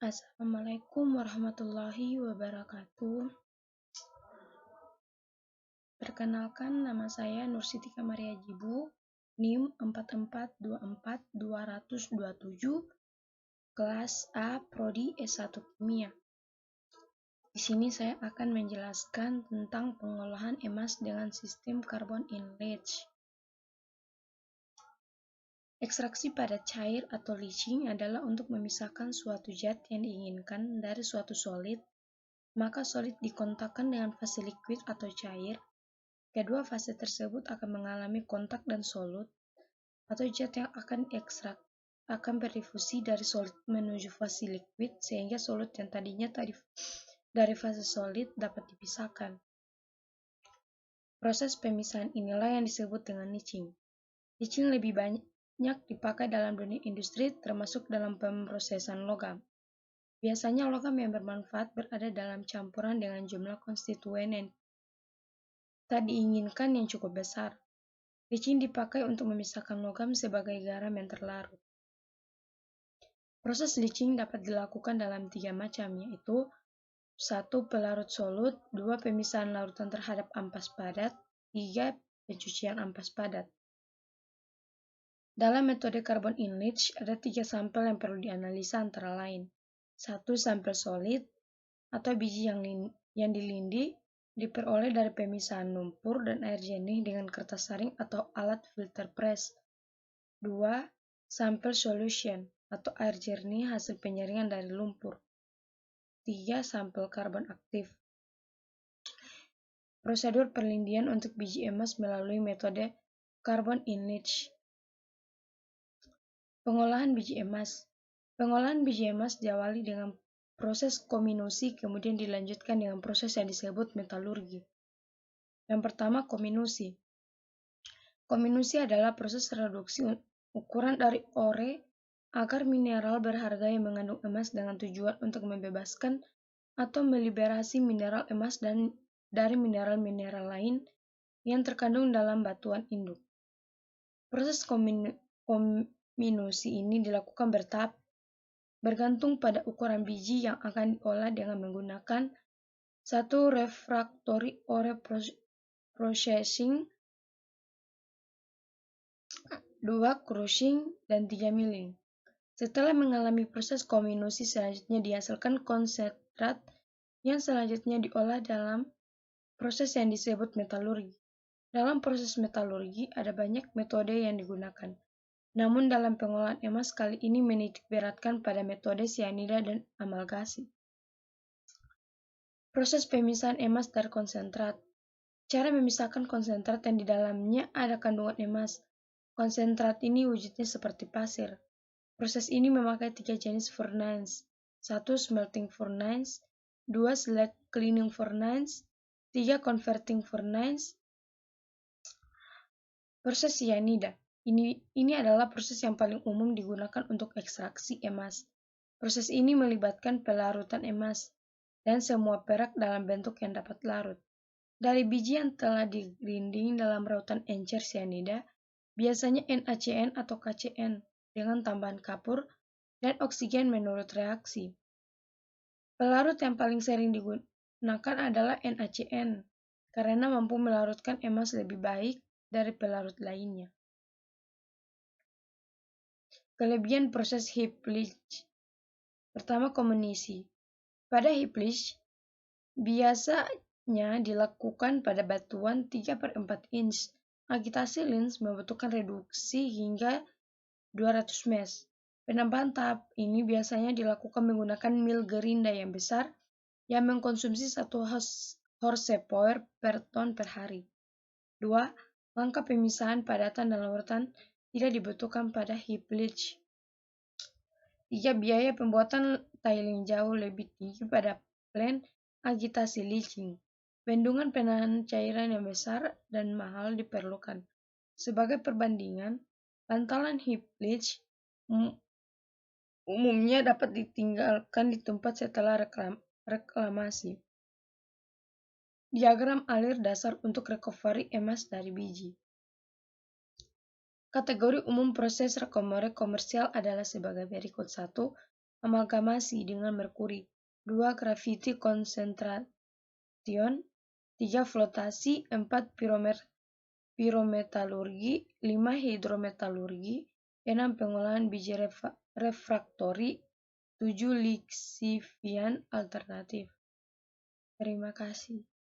Assalamualaikum warahmatullahi wabarakatuh. Perkenalkan, nama saya Nursiti Kamaria Jibu, NIM 4424227, kelas A, Prodi S1 Kimia. Di sini saya akan menjelaskan tentang pengolahan emas dengan sistem carbon in leach. Ekstraksi pada cair atau leaching adalah untuk memisahkan suatu zat yang diinginkan dari suatu solid. Maka solid dikontakkan dengan fase liquid atau cair. Kedua fase tersebut akan mengalami kontak dan solut atau zat yang akan diekstrak akan berdifusi dari solid menuju fase liquid sehingga solut yang tadinya dari fase solid dapat dipisahkan. Proses pemisahan inilah yang disebut dengan leaching. Leaching lebih banyak dipakai dalam dunia industri termasuk dalam pemrosesan logam. Biasanya logam yang bermanfaat berada dalam campuran dengan jumlah konstituen yang tak diinginkan yang cukup besar. Leaching dipakai untuk memisahkan logam sebagai garam yang terlarut. Proses leaching dapat dilakukan dalam 3 macam, yaitu 1. Pelarut solut, 2. Pemisahan larutan terhadap ampas padat, 3. Pencucian ampas padat. Dalam metode carbon in leach, ada 3 sampel yang perlu dianalisa antara lain. 1. Sampel solid atau biji yang dilindi diperoleh dari pemisahan lumpur dan air jernih dengan kertas saring atau alat filter press. 2. Sampel solution atau air jernih hasil penyaringan dari lumpur. 3. Sampel karbon aktif. Prosedur perlindian untuk biji emas melalui metode carbon in leach. Pengolahan biji emas. Pengolahan biji emas diawali dengan proses kominusi, kemudian dilanjutkan dengan proses yang disebut metalurgi. Yang pertama, kominusi. Kominusi adalah proses reduksi ukuran dari ore agar mineral berharga yang mengandung emas dengan tujuan untuk membebaskan atau meliberasi mineral emas dari mineral-mineral lain yang terkandung dalam batuan induk. Proses kominusi ini dilakukan bertahap bergantung pada ukuran biji yang akan diolah dengan menggunakan 1. Refractory ore processing, 2. Crushing, dan 3. Milling. Setelah mengalami proses kominusi, selanjutnya dihasilkan konsentrat yang selanjutnya diolah dalam proses yang disebut metalurgi. Dalam proses metalurgi, ada banyak metode yang digunakan. Namun dalam pengolahan emas kali ini menitikberatkan pada metode cyanida dan amalgasi. Proses pemisahan emas dari konsentrat. Cara memisahkan konsentrat yang di dalamnya ada kandungan emas. Konsentrat ini wujudnya seperti pasir. Proses ini memakai 3 jenis furnace. 1. Smelting furnace, 2. Slag cleaning furnace, 3. Converting furnace. Proses cyanida. Ini adalah proses yang paling umum digunakan untuk ekstraksi emas. Proses ini melibatkan pelarutan emas dan semua perak dalam bentuk yang dapat larut. Dari biji yang telah digrinding dalam rautan encer cyanida, biasanya NaCN atau KCN dengan tambahan kapur dan oksigen menurut reaksi. Pelarut yang paling sering digunakan adalah NaCN karena mampu melarutkan emas lebih baik dari pelarut lainnya. Kelebihan proses heap leach. Pertama, kominusi. Pada heap leach, biasanya dilakukan pada batuan 3/4 inch. Agitasi lens membutuhkan reduksi hingga 200 mesh. Penambahan tahap ini biasanya dilakukan menggunakan mil gerinda yang besar yang mengkonsumsi 1 horsepower per ton per hari. 2. Langkah pemisahan padatan dan larutan tidak dibutuhkan pada heap leach. 3. Biaya pembuatan tiling jauh lebih tinggi pada plant agitasi leaching. Bendungan penahan cairan yang besar dan mahal diperlukan. Sebagai perbandingan, bantalan heap leach umumnya dapat ditinggalkan di tempat setelah reklamasi. Diagram alir dasar untuk recovery emas dari biji. Kategori umum proses recovery komersial adalah sebagai berikut. 1. amalgamasi dengan merkuri, 2 gravity concentration, 3 flotasi, 4 pirometalurgi, 5 hidrometalurgi, 6 pengolahan biji refraktori, 7 lixivian alternatif. Terima kasih.